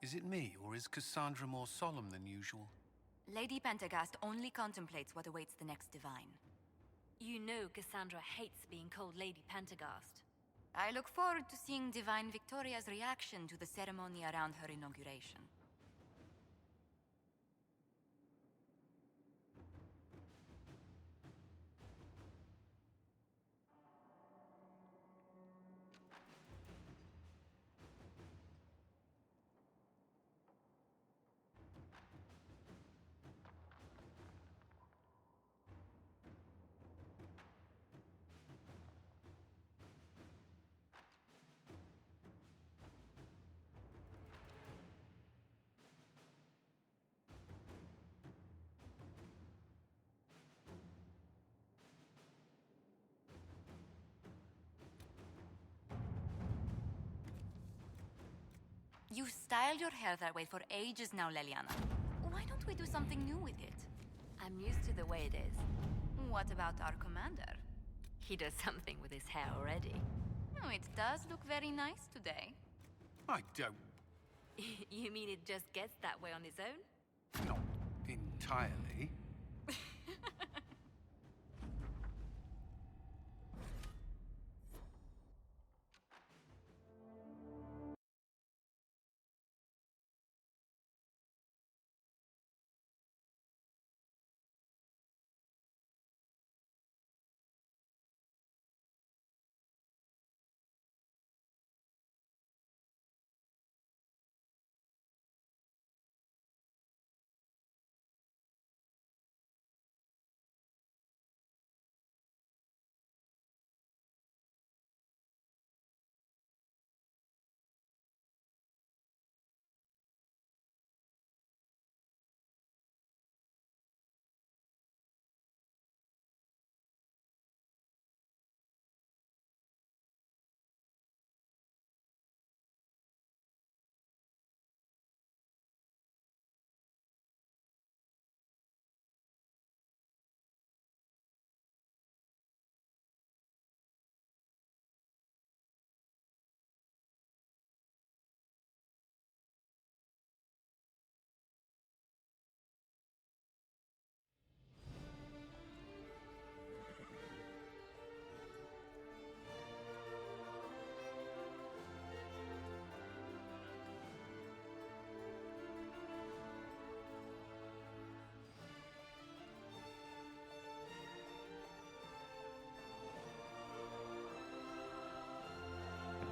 Is it me, or is Cassandra more solemn than usual? Lady Pentagast only contemplates what awaits the next divine. You know Cassandra hates being called Lady Pentagast. I look forward to seeing Divine Victoria's reaction to the ceremony around her inauguration. You've styled your hair that way for ages now, Leliana. Why don't we do something new with it? I'm used to the way it is. What about our commander? He does something with his hair already. Oh, it does look very nice today. I don't... You mean it just gets that way on its own? not entirely.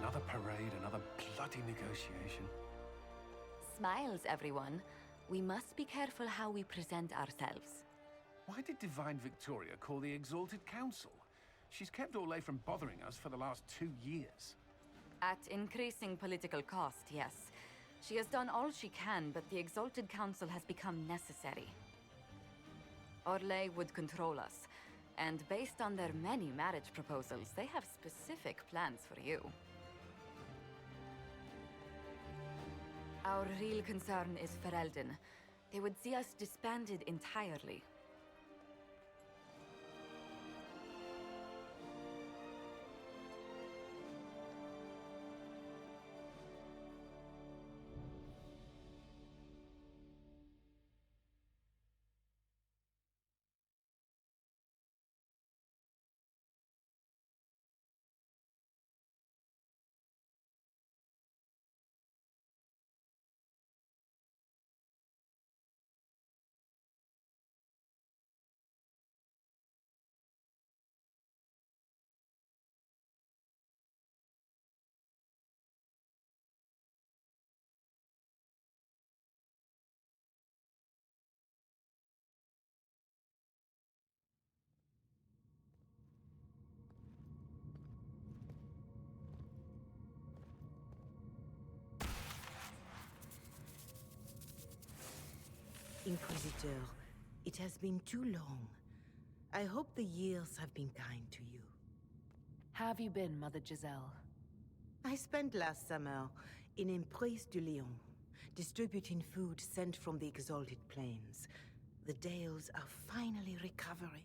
Another parade, another bloody negotiation. Smiles, everyone. We must be careful how we present ourselves. Why did Divine Victoria call the Exalted Council? She's kept Orlais from bothering us for the last 2 years. At increasing political cost, yes. She has done all she can, but the Exalted Council has become necessary. Orlais would control us, and based on their many marriage proposals, they have specific plans for you. Our real concern is Ferelden. They would see us disbanded entirely. Inquisitor, it has been too long. I hope the years have been kind to you. How have you been, Mother Giselle? I spent last summer in Emprise du Lion, distributing food sent from the Exalted Plains. The Dales are finally recovering.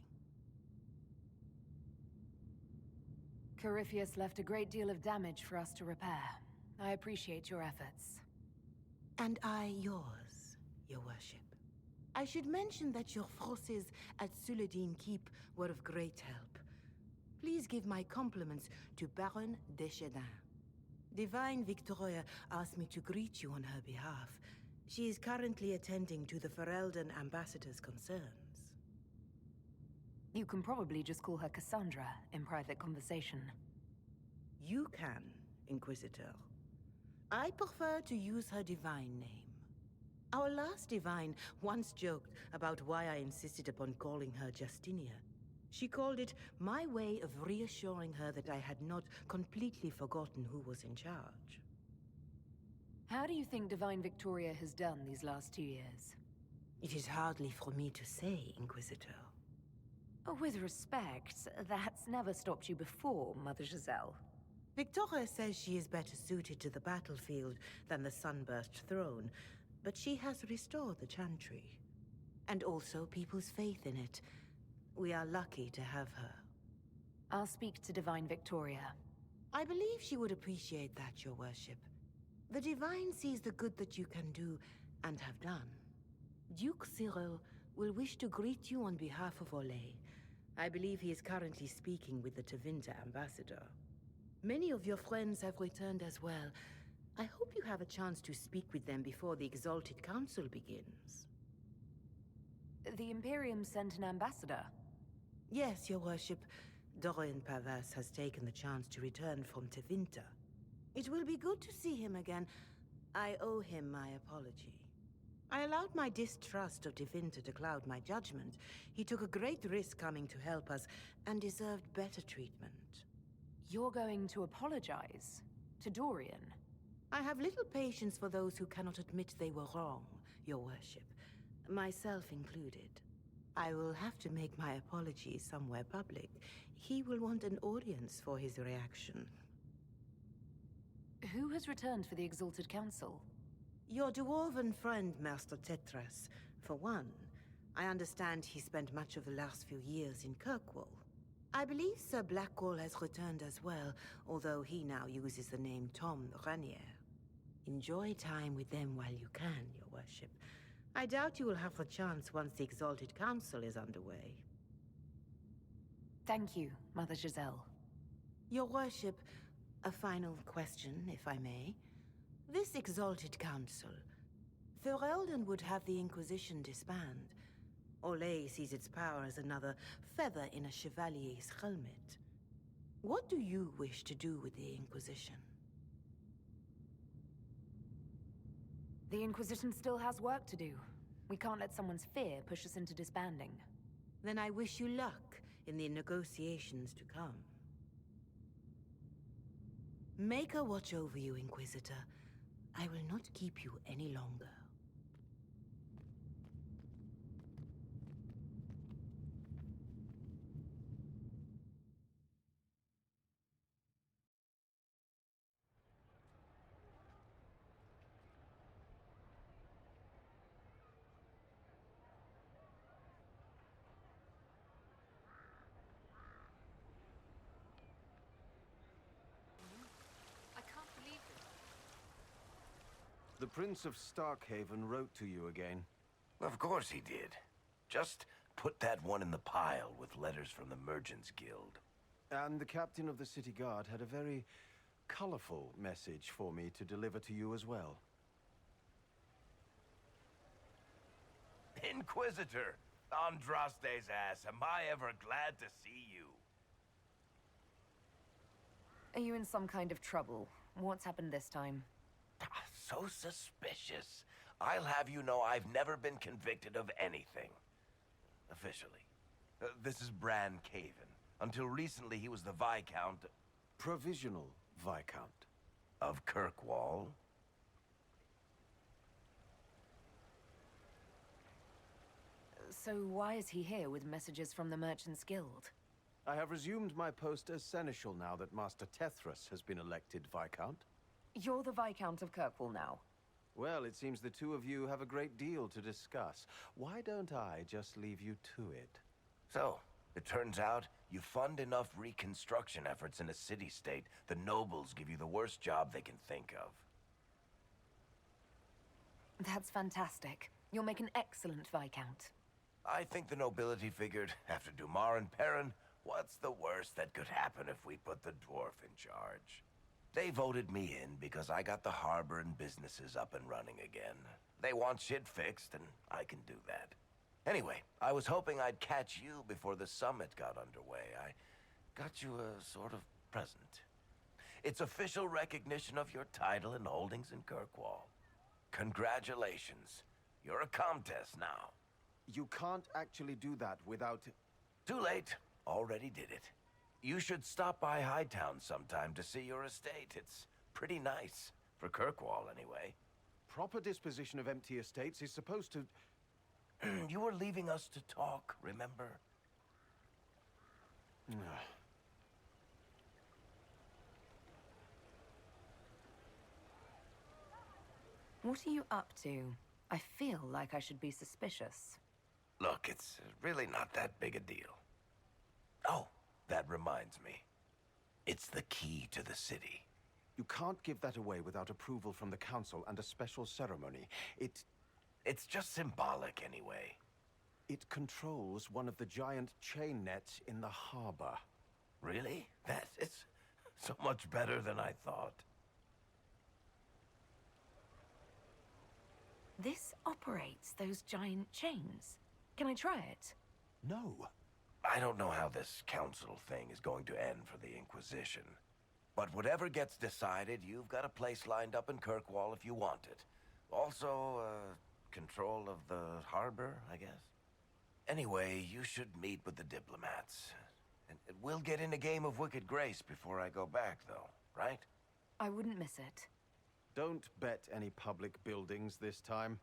Corypheus left a great deal of damage for us to repair. I appreciate your efforts. And I yours, your worship. I should mention that your forces at Suladin Keep were of great help. Please give my compliments to Baron Deschedin. Divine Victoria asked me to greet you on her behalf. She is currently attending to the Ferelden ambassador's concerns. You can probably just call her Cassandra in private conversation. You can, Inquisitor. I prefer to use her divine name. Our last divine once joked about why I insisted upon calling her Justinia. She called it my way of reassuring her that I had not completely forgotten who was in charge. How do you think Divine Victoria has done these last 2 years? It is hardly for me to say, Inquisitor. With respect, that's never stopped you before, Mother Giselle. Victoria says she is better suited to the battlefield than the Sunburst throne, but she has restored the Chantry. And also people's faith in it. We are lucky to have her. I'll speak to Divine Victoria. I believe she would appreciate that, your worship. The Divine sees the good that you can do, and have done. Duke Cyril will wish to greet you on behalf of Olay. I believe he is currently speaking with the Tevinter ambassador. Many of your friends have returned as well. I hope you have a chance to speak with them before the Exalted Council begins. The Imperium sent an ambassador. Yes, your worship. Dorian Pavas has taken the chance to return from Tevinter. It will be good to see him again. I owe him my apology. I allowed my distrust of Tevinter to cloud my judgment. He took a great risk coming to help us, and deserved better treatment. You're going to apologize? To Dorian? I have little patience for those who cannot admit they were wrong, your worship. Myself included. I will have to make my apologies somewhere public. He will want an audience for his reaction. Who has returned for the Exalted Council? Your dwarven friend, Master Tetras. For one, I understand he spent much of the last few years in Kirkwall. I believe Sir Blackwall has returned as well, although he now uses the name Tom Ranier. Enjoy time with them while you can, your worship. I doubt you will have the chance once the Exalted Council is underway. Thank you, Mother Giselle. Your worship, a final question, if I may. This Exalted Council, Ferelden would have the Inquisition disband. Olay sees its power as another feather in a chevalier's helmet. What do you wish to do with the Inquisition? The Inquisition still has work to do. We can't let someone's fear push us into disbanding. Then I wish you luck in the negotiations to come. Maker watch over you, Inquisitor. I will not keep you any longer. I can't believe it. The Prince of Starkhaven wrote to you again. Of course he did. Just put that one in the pile with letters from the Merchants Guild. And the captain of the city guard had a very colorful message for me to deliver to you as well. Inquisitor! Andraste's ass, am I ever glad to see you? Are you in some kind of trouble? What's happened this time? So suspicious. I'll have you know I've never been convicted of anything. Officially. This is Bran Caven. Until recently, he was the Viscount... Provisional Viscount. Of Kirkwall. So why is he here with messages from the Merchants Guild? I have resumed my post as Seneschal now that Master Tethrus has been elected Viscount. You're the Viscount of Kirkwall now. Well, it seems the two of you have a great deal to discuss. Why don't I just leave you to it? So, it turns out you fund enough reconstruction efforts in a city-state, the nobles give you the worst job they can think of. That's fantastic. You'll make an excellent Viscount. I think the nobility figured, after Dumar and Perrin, what's the worst that could happen if we put the dwarf in charge? They voted me in because I got the harbor and businesses up and running again. They want shit fixed, and I can do that. Anyway, I was hoping I'd catch you before the summit got underway. I got you a sort of present. It's official recognition of your title and holdings in Kirkwall. Congratulations. You're a Comtesse now. You can't actually do that without... Too late. Already did it. You should stop by Hightown sometime to see your estate. It's pretty nice. For Kirkwall, anyway. Proper disposition of empty estates is supposed to... You were leaving us to talk, remember? What are you up to? I feel like I should be suspicious. Look, it's really not that big a deal. Oh, that reminds me. It's the key to the city. You can't give that away without approval from the council and a special ceremony. It's just symbolic, anyway. It controls one of the giant chain nets in the harbor. Really? That is so much better than I thought. This operates those giant chains. Can I try it? No. I don't know how this council thing is going to end for the Inquisition. But whatever gets decided, you've got a place lined up in Kirkwall if you want it. Also, control of the harbor, I guess. Anyway, you should meet with the diplomats. And we'll get in a game of Wicked Grace before I go back, though, right? I wouldn't miss it. Don't bet any public buildings this time.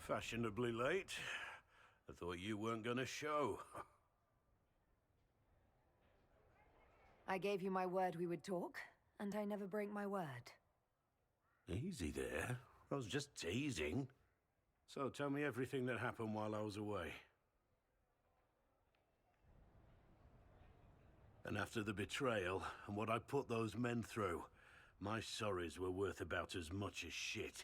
Fashionably late. I thought you weren't gonna show. I gave you my word we would talk, and I never break my word. Easy there. I was just teasing. So tell me everything that happened while I was away. And after the betrayal, and what I put those men through, my sorries were worth about as much as shit.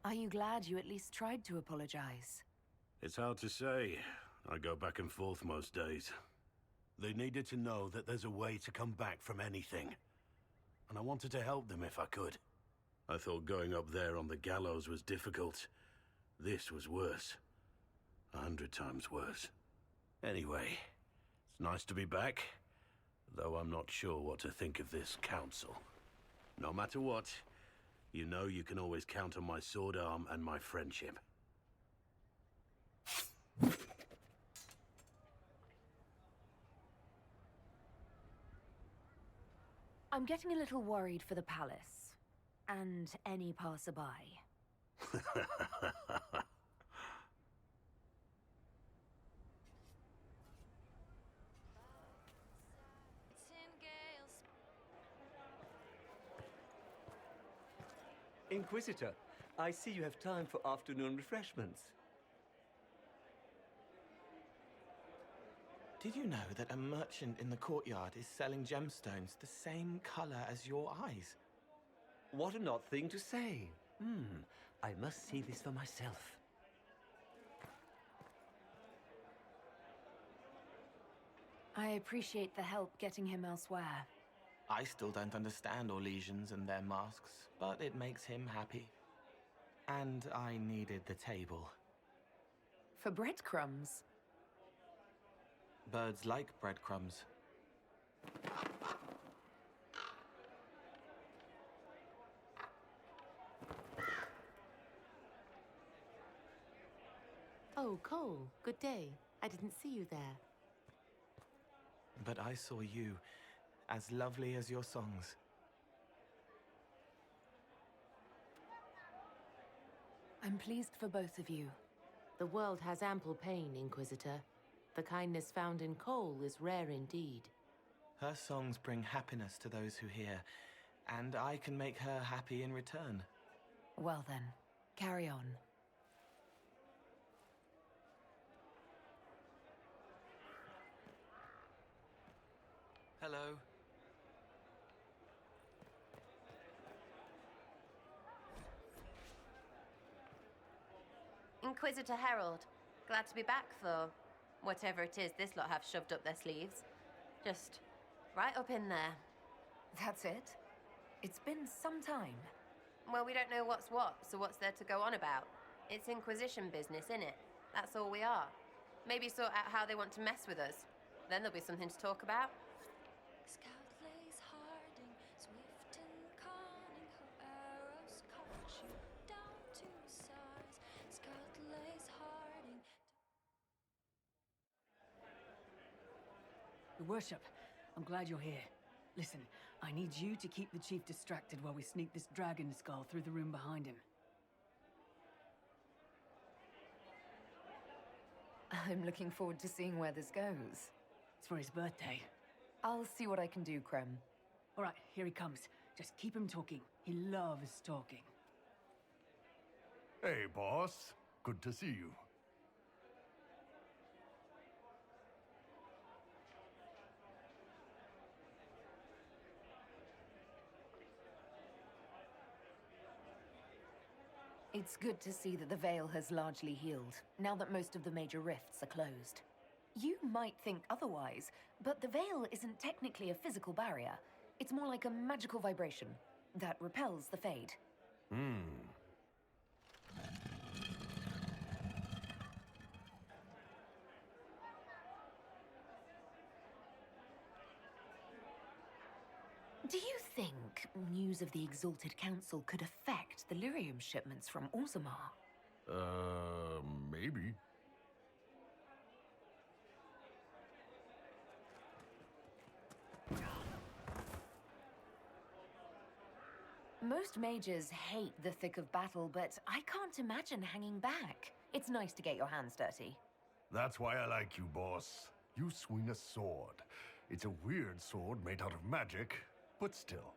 Are you glad you at least tried to apologize? It's hard to say. I go back and forth most days. They needed to know that there's a way to come back from anything. And I wanted to help them if I could. I thought going up there on the gallows was difficult. This was worse. 100 times worse. Anyway, it's nice to be back. Though I'm not sure what to think of this council. No matter what, you know you can always count on my sword arm and my friendship. I'm getting a little worried for the palace. And any passerby. Inquisitor, I see you have time for afternoon refreshments. Did you know that a merchant in the courtyard is selling gemstones the same color as your eyes? What an odd thing to say. I must see this for myself. I appreciate the help getting him elsewhere. I still don't understand Orlesians and their masks, but it makes him happy. And I needed the table. For breadcrumbs? Birds like breadcrumbs. Oh, Cole, good day. I didn't see you there. But I saw you, as lovely as your songs. I'm pleased for both of you. The world has ample pain, Inquisitor. The kindness found in Cole is rare indeed. Her songs bring happiness to those who hear, and I can make her happy in return. Well then, carry on. Hello. Inquisitor Herald. Glad to be back, though. Whatever it is this lot have shoved up their sleeves. Just right up in there. That's it? It's been some time. Well, we don't know what's what, so what's there to go on about? It's Inquisition business, innit? That's all we are. Maybe sort out how they want to mess with us. Then there'll be something to talk about. Scout lays harding, swift and cunning, her arrows caught you down to size. Scout lays harding. Your worship, I'm glad you're here. Listen, I need you to keep the chief distracted while we sneak this dragon skull through the room behind him. I'm looking forward to seeing where this goes. It's for his birthday. I'll see what I can do, Krem. All right, here he comes. Just keep him talking. He loves talking. Hey, boss. Good to see you. It's good to see that the Veil has largely healed, now that most of the major rifts are closed. You might think otherwise, but the Veil isn't technically a physical barrier. It's more like a magical vibration that repels the Fade. Do you think news of the Exalted Council could affect the lyrium shipments from Orzammar? Maybe. Most mages hate the thick of battle, but I can't imagine hanging back. It's nice to get your hands dirty. That's why I like you, boss. You swing a sword. It's a weird sword made out of magic, but still.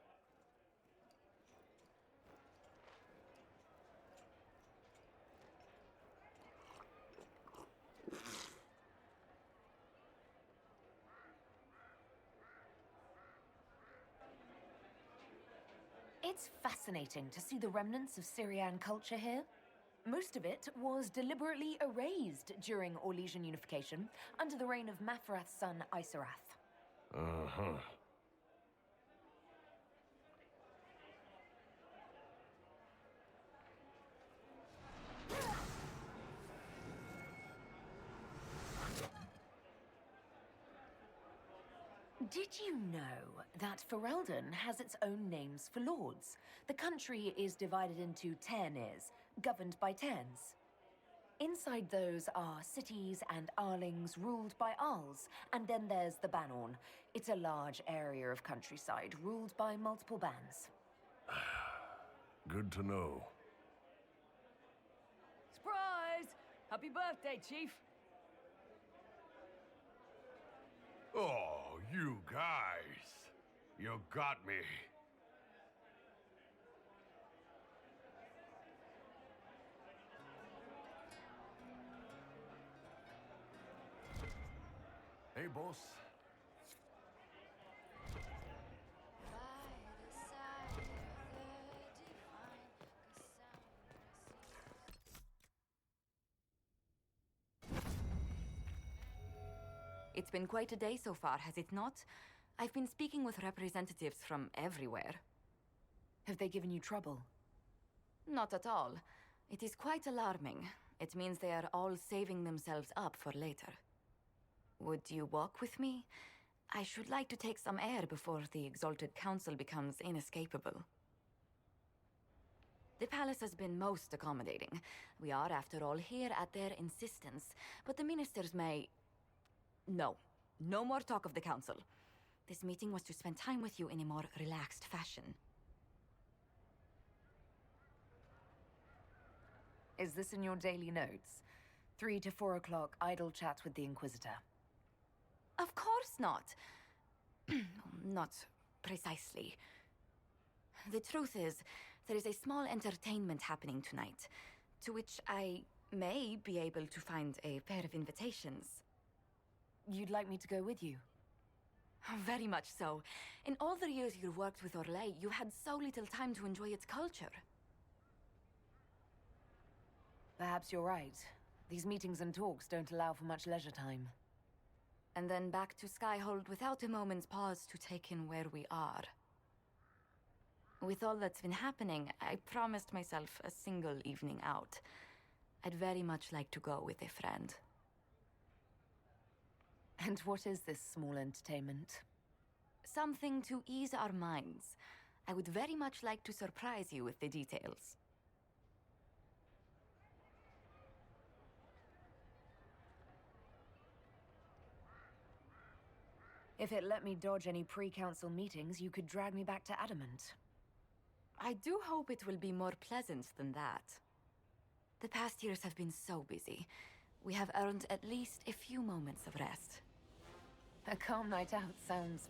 It's fascinating to see the remnants of Syrian culture here. Most of it was deliberately erased during Orlesian unification under the reign of Mafrath's son Isarath. Uh-huh. Did you know that Ferelden has its own names for lords? The country is divided into Ternirs, governed by Terns. Inside those are cities and Arlings ruled by Arls, and then there's the Banorn. It's a large area of countryside ruled by multiple bands. Good to know. Surprise! Happy birthday, Chief! Oh, you guys. You got me. Hey, boss. It's been quite a day so far, has it not? I've been speaking with representatives from everywhere. Have they given you trouble? Not at all. It is quite alarming. It means they are all saving themselves up for later. Would you walk with me? I should like to take some air before the Exalted Council becomes inescapable. The palace has been most accommodating. We are, after all, here at their insistence, but the ministers may... No. No more talk of the council. This meeting was to spend time with you in a more relaxed fashion. Is this in your daily notes? 3 to 4 o'clock, idle chats with the Inquisitor. Of course not. Not precisely. The truth is, there is a small entertainment happening tonight, to which I may be able to find a pair of invitations. You'd like me to go with you? Very much so. In all the years you worked with Orlais, you had so little time to enjoy its culture. Perhaps you're right. These meetings and talks don't allow for much leisure time. And then back to Skyhold without a moment's pause to take in where we are. With all that's been happening, I promised myself a single evening out. I'd very much like to go with a friend. And what is this small entertainment? Something to ease our minds. I would very much like to surprise you with the details. If it let me dodge any pre-council meetings, you could drag me back to Adamant. I do hope it will be more pleasant than that. The past years have been so busy. We have earned at least a few moments of rest. A calm night out sounds...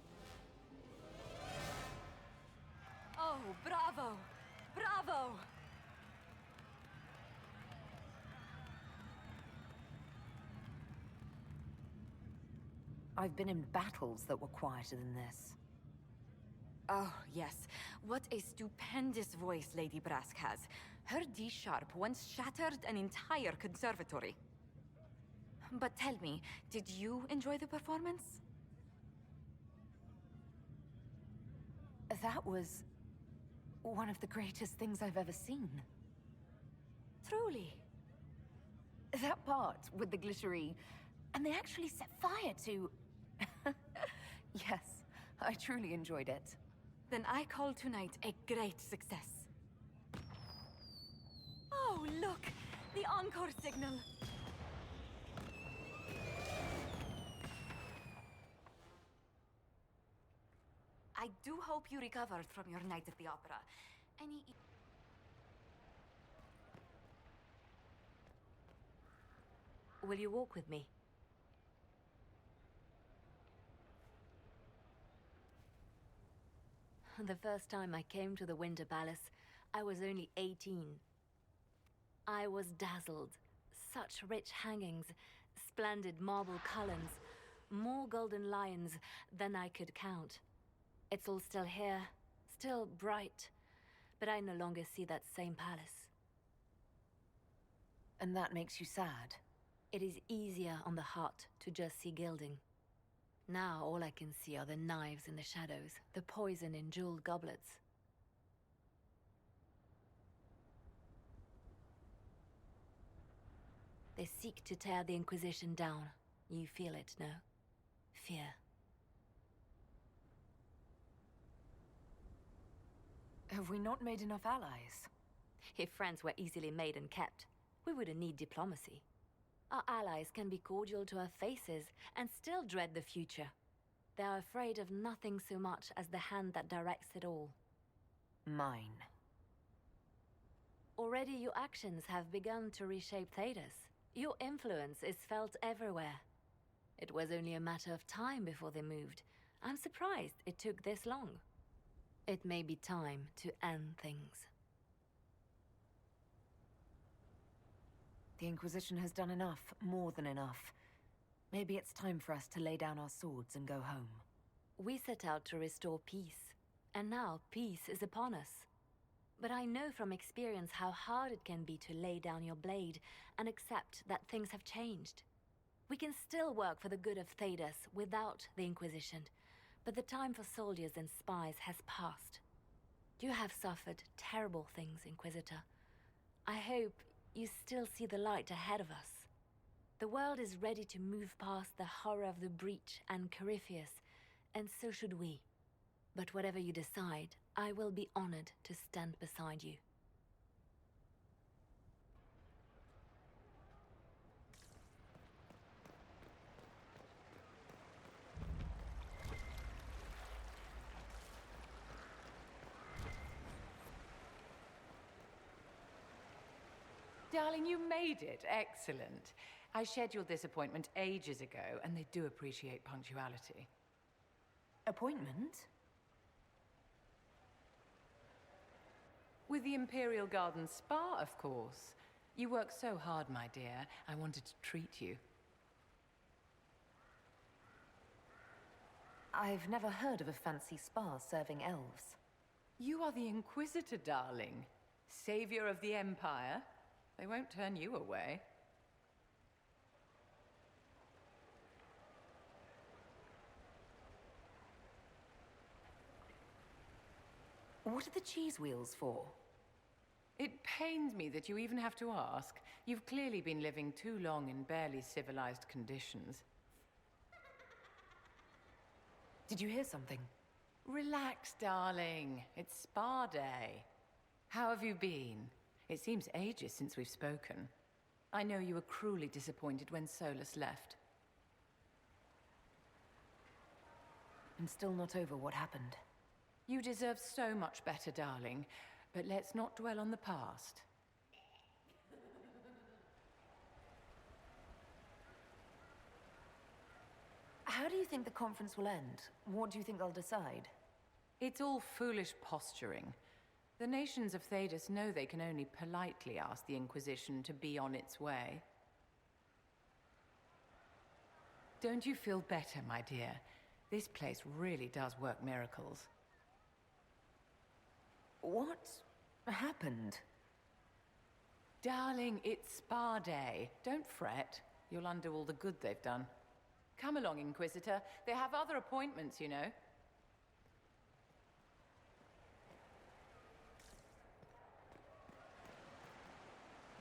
Oh, bravo! Bravo! I've been in battles that were quieter than this. Oh, yes. What a stupendous voice Lady Brask has. Her D-sharp once shattered an entire conservatory. But tell me, did you enjoy the performance? That was... one of the greatest things I've ever seen. Truly. That part with the glittery... and they actually set fire to... Yes, I truly enjoyed it. Then I call tonight a great success. Oh, look! The encore signal! I do hope you recovered from your night at the opera. Any... Will you walk with me? The first time I came to the Winter Palace, I was only 18. I was dazzled. Such rich hangings, splendid marble columns, more golden lions than I could count. It's all still here, still bright, but I no longer see that same palace. And that makes you sad? It is easier on the heart to just see gilding. Now all I can see are the knives in the shadows, the poison in jeweled goblets. They seek to tear the Inquisition down. You feel it, no? Fear. Have we not made enough allies? If friends were easily made and kept, we wouldn't need diplomacy. Our allies can be cordial to our faces and still dread the future. They are afraid of nothing so much as the hand that directs it all. Mine. Already your actions have begun to reshape Thedas. Your influence is felt everywhere. It was only a matter of time before they moved. I'm surprised it took this long. It may be time to end things. The Inquisition has done enough, more than enough. Maybe it's time for us to lay down our swords and go home. We set out to restore peace, and now peace is upon us. But I know from experience how hard it can be to lay down your blade and accept that things have changed. We can still work for the good of Thedas without the Inquisition, but the time for soldiers and spies has passed. You have suffered terrible things, Inquisitor. I hope you still see the light ahead of us. The world is ready to move past the horror of the Breach and Corypheus, and so should we. But whatever you decide, I will be honored to stand beside you. Darling, you made it. Excellent. I scheduled this appointment ages ago, and they do appreciate punctuality. Appointment? With the Imperial Garden Spa, of course. You work so hard, my dear. I wanted to treat you. I've never heard of a fancy spa serving elves. You are the Inquisitor, darling. Savior of the Empire. They won't turn you away. What are the cheese wheels for? It pains me that you even have to ask. You've clearly been living too long in barely civilized conditions. Did you hear something? Relax, darling. It's spa day. How have you been? It seems ages since we've spoken. I know you were cruelly disappointed when Solus left. I'm still not over what happened. You deserve so much better, darling. But let's not dwell on the past. How do you think the conference will end? What do you think they'll decide? It's all foolish posturing. The nations of Thedas know they can only politely ask the Inquisition to be on its way. Don't you feel better, my dear? This place really does work miracles. What happened? Darling, it's spa day. Don't fret. You'll undo all the good they've done. Come along, Inquisitor. They have other appointments, you know.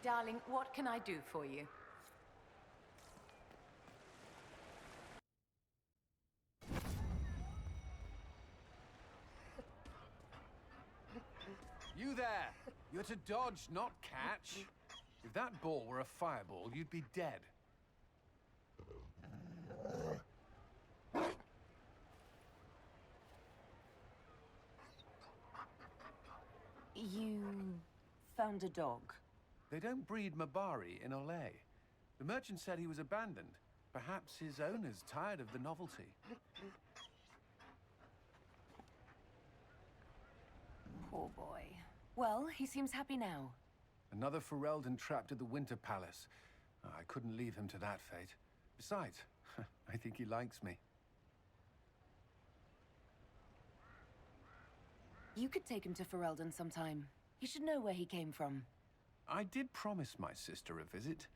Darling, what can I do for you? You there! You're to dodge, not catch. If that ball were a fireball, you'd be dead. You found a dog? They don't breed Mabari in Olay. The merchant said he was abandoned. Perhaps his owner's tired of the novelty. Poor boy. Well, he seems happy now. Another Ferelden trapped at the Winter Palace. I couldn't leave him to that fate. Besides, I think he likes me. You could take him to Ferelden sometime. He should know where he came from. I did promise my sister a visit.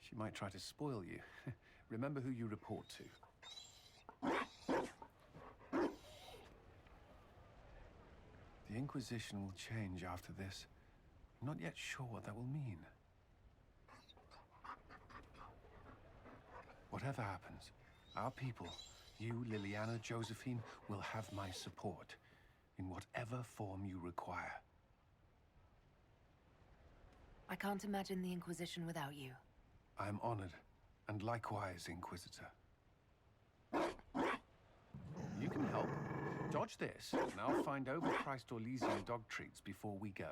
She might try to spoil you. Remember who you report to. The Inquisition will change after this. I'm not yet sure what that will mean. Whatever happens, our people, you, Liliana, Josephine, will have my support in whatever form you require. I can't imagine the Inquisition without you. I am honored, and likewise, Inquisitor. You can help. Dodge this, and I'll find overpriced Orlesian dog treats before we go.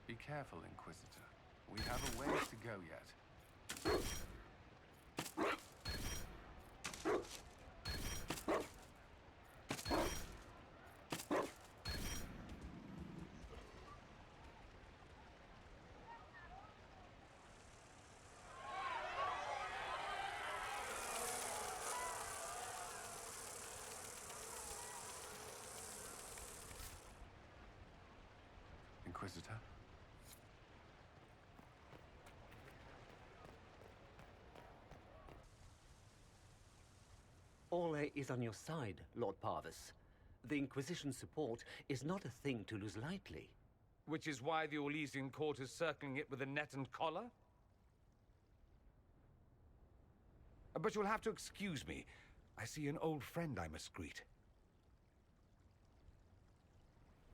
Be careful, Inquisitor. We have a ways to go yet. Inquisitor? Orlais is on your side, Lord Parvis. The Inquisition's support is not a thing to lose lightly. Which is why the Orlesian court is circling it with a net and collar? But you'll have to excuse me. I see an old friend I must greet.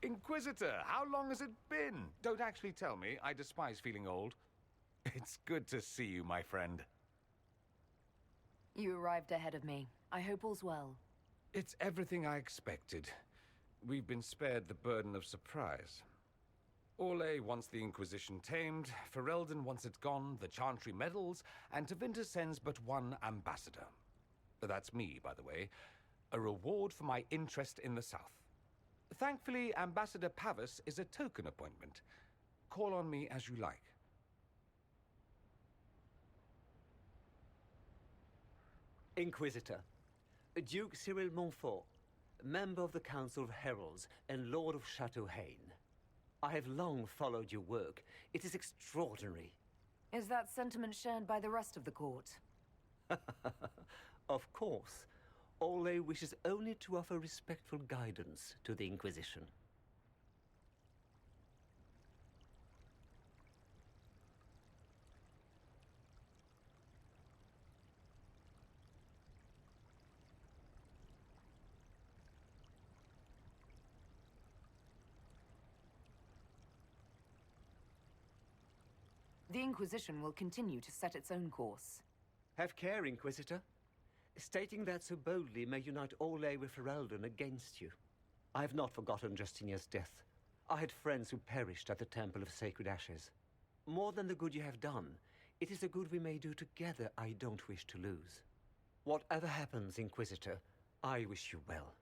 Inquisitor, how long has it been? Don't actually tell me. I despise feeling old. It's good to see you, my friend. You arrived ahead of me. I hope all's well. It's everything I expected. We've been spared the burden of surprise. Orlais wants the Inquisition tamed, Ferelden wants it gone, the Chantry meddles, and Tevinter sends but one ambassador. That's me, by the way. A reward for my interest in the South. Thankfully, Ambassador Pavis is a token appointment. Call on me as you like. Inquisitor, Duke Cyril Montfort, member of the Council of Heralds and Lord of Chateau Haine. I have long followed your work. It is extraordinary. Is that sentiment shared by the rest of the court? Of course. Orlais wishes only to offer respectful guidance to the Inquisition. The Inquisition will continue to set its own course. Have care, Inquisitor. Stating that so boldly may unite Orlais with Ferelden against you. I have not forgotten Justinia's death. I had friends who perished at the Temple of Sacred Ashes. More than the good you have done, it is a good we may do together I don't wish to lose. Whatever happens, Inquisitor, I wish you well.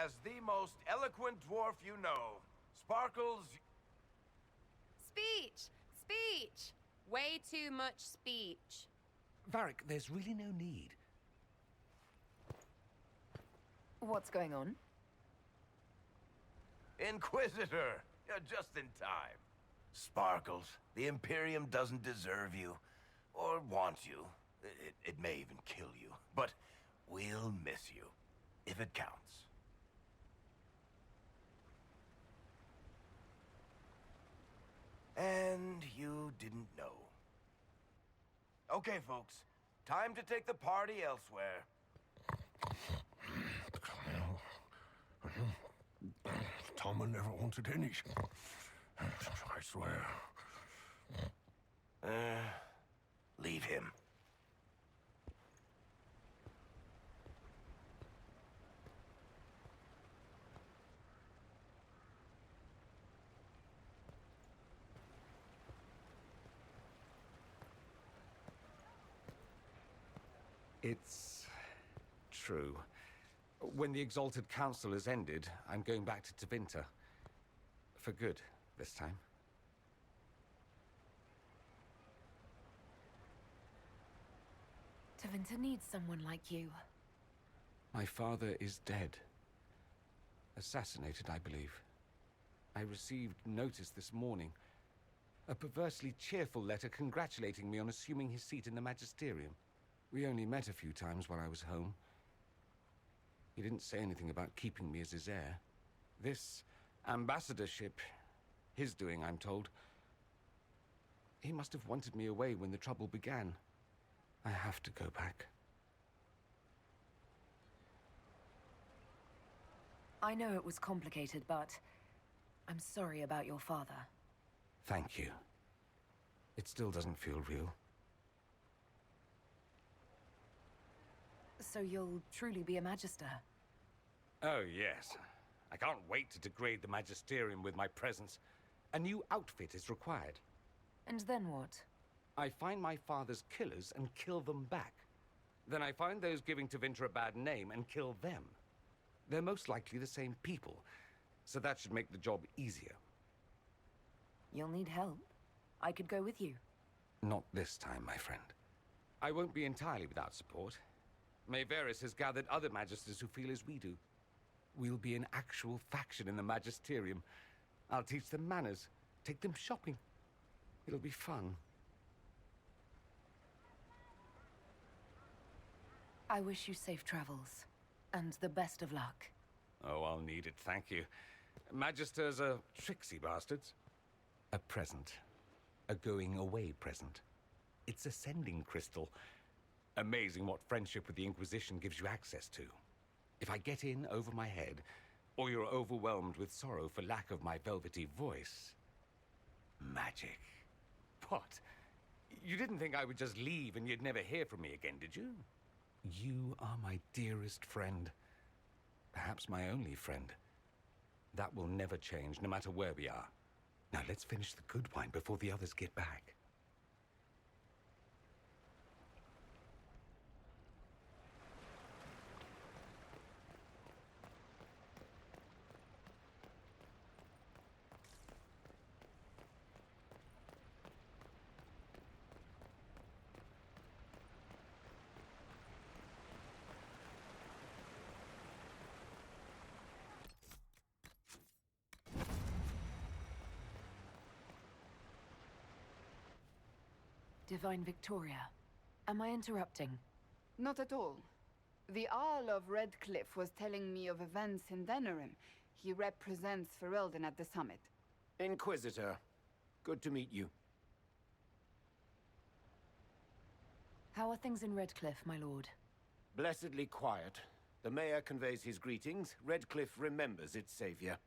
As the most eloquent dwarf you know, Sparkles... Speech! Speech! Way too much speech. Varric, there's really no need. What's going on? Inquisitor! You're just in time. Sparkles, the Imperium doesn't deserve you. Or want you. It may even kill you. But we'll miss you. If it counts. And you didn't know. Okay, folks. Time to take the party elsewhere. Tama never wanted any. I swear. Leave him. It's true. When the Exalted Council has ended, I'm going back to Tevinter. For good, this time. Tevinter needs someone like you. My father is dead. Assassinated, I believe. I received notice this morning. A perversely cheerful letter congratulating me on assuming his seat in the Magisterium. We only met a few times while I was home. He didn't say anything about keeping me as his heir. This ambassadorship, his doing, I'm told. He must have wanted me away when the trouble began. I have to go back. I know it was complicated, but I'm sorry about your father. Thank you. It still doesn't feel real. So you'll truly be a Magister? Oh, yes. I can't wait to degrade the Magisterium with my presence. A new outfit is required. And then what? I find my father's killers and kill them back. Then I find those giving Tevinter a bad name and kill them. They're most likely the same people, so that should make the job easier. You'll need help. I could go with you. Not this time, my friend. I won't be entirely without support. Mayveris has gathered other Magisters who feel as we do. We'll be an actual faction in the Magisterium. I'll teach them manners, take them shopping. It'll be fun. I wish you safe travels, and the best of luck. Oh, I'll need it, thank you. Magisters are tricksy bastards. A present. A going-away present. It's a sending crystal. Amazing what friendship with the Inquisition gives you access to. If I get in over my head, or you're overwhelmed with sorrow for lack of my velvety voice... Magic. What? You didn't think I would just leave and you'd never hear from me again, did you? You are my dearest friend. Perhaps my only friend. That will never change, no matter where we are. Now let's finish the good wine before the others get back. Divine Victoria, am I interrupting? Not at all. The Jarl of Redcliffe was telling me of events in Denerim. He represents Ferelden at the summit. Inquisitor, good to meet you. How are things in Redcliffe, my lord? Blessedly quiet. The mayor conveys his greetings. Redcliffe remembers its savior.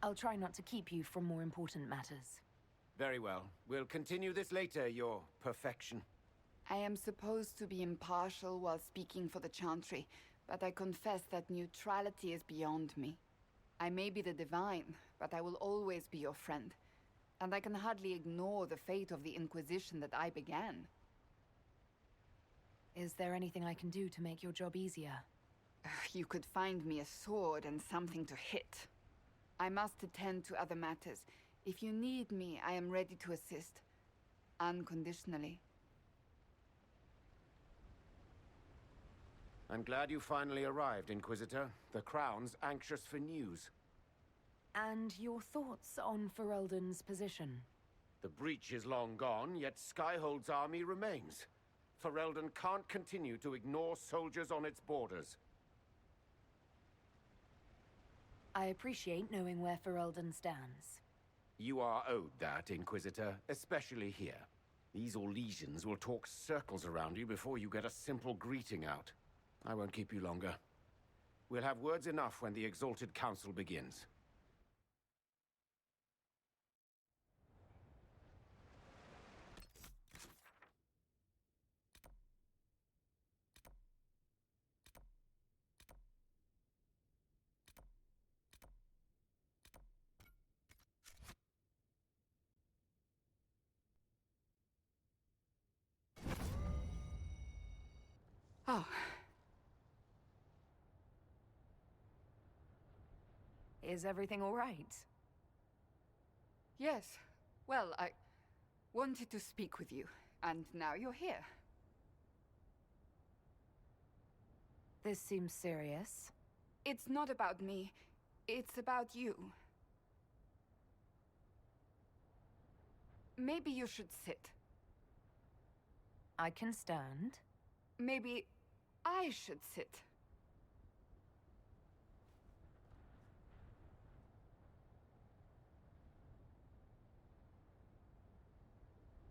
I'll try not to keep you from more important matters. Very well. We'll continue this later, your perfection. I am supposed to be impartial while speaking for the Chantry, but I confess that neutrality is beyond me. I may be the Divine, but I will always be your friend. And I can hardly ignore the fate of the Inquisition that I began. Is there anything I can do to make your job easier? You could find me a sword and something to hit. I must attend to other matters. If you need me, I am ready to assist. Unconditionally. I'm glad you finally arrived, Inquisitor. The Crown's anxious for news. And your thoughts on Ferelden's position? The breach is long gone, yet Skyhold's army remains. Ferelden can't continue to ignore soldiers on its borders. I appreciate knowing where Ferelden stands. You are owed that, Inquisitor, especially here. These Orlesians will talk circles around you before you get a simple greeting out. I won't keep you longer. We'll have words enough when the Exalted Council begins. Oh. Is everything all right? Yes. Well, I wanted to speak with you, and now you're here. This seems serious. It's not about me. It's about you. Maybe you should sit. I can stand. Maybe I should sit.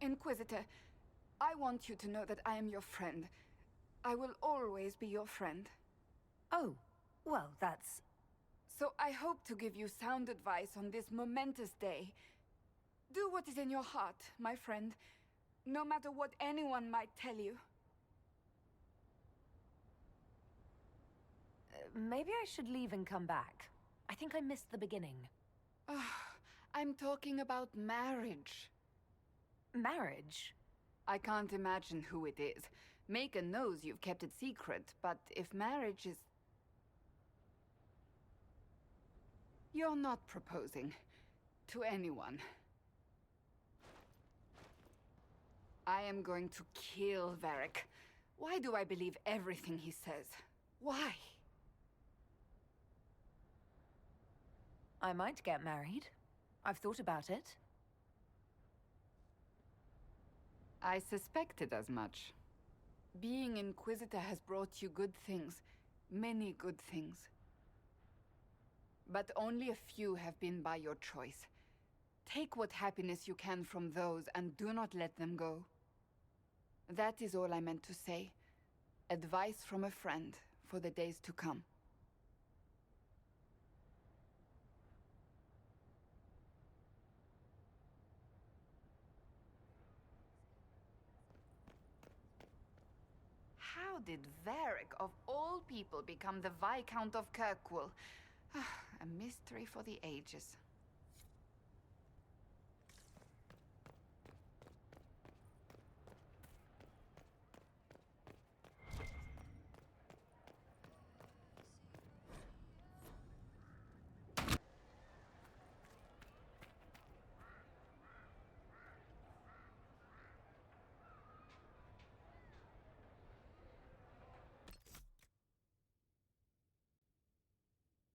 Inquisitor, I want you to know that I am your friend. I will always be your friend. Oh, well, that's... So I hope to give you sound advice on this momentous day. Do what is in your heart, my friend, no matter what anyone might tell you. Maybe I should leave and come back. I think I missed the beginning. I'm talking about marriage. Marriage? I can't imagine who it is. Macon knows you've kept it secret, but if marriage is... You're not proposing to anyone. I am going to kill Varric. Why do I believe everything he says? Why? I might get married. I've thought about it. I suspected as much. Being Inquisitor has brought you good things. Many good things. But only a few have been by your choice. Take what happiness you can from those and do not let them go. That is all I meant to say. Advice from a friend for the days to come. How did Varric, of all people, become the Viscount of Kirkwall? A mystery for the ages.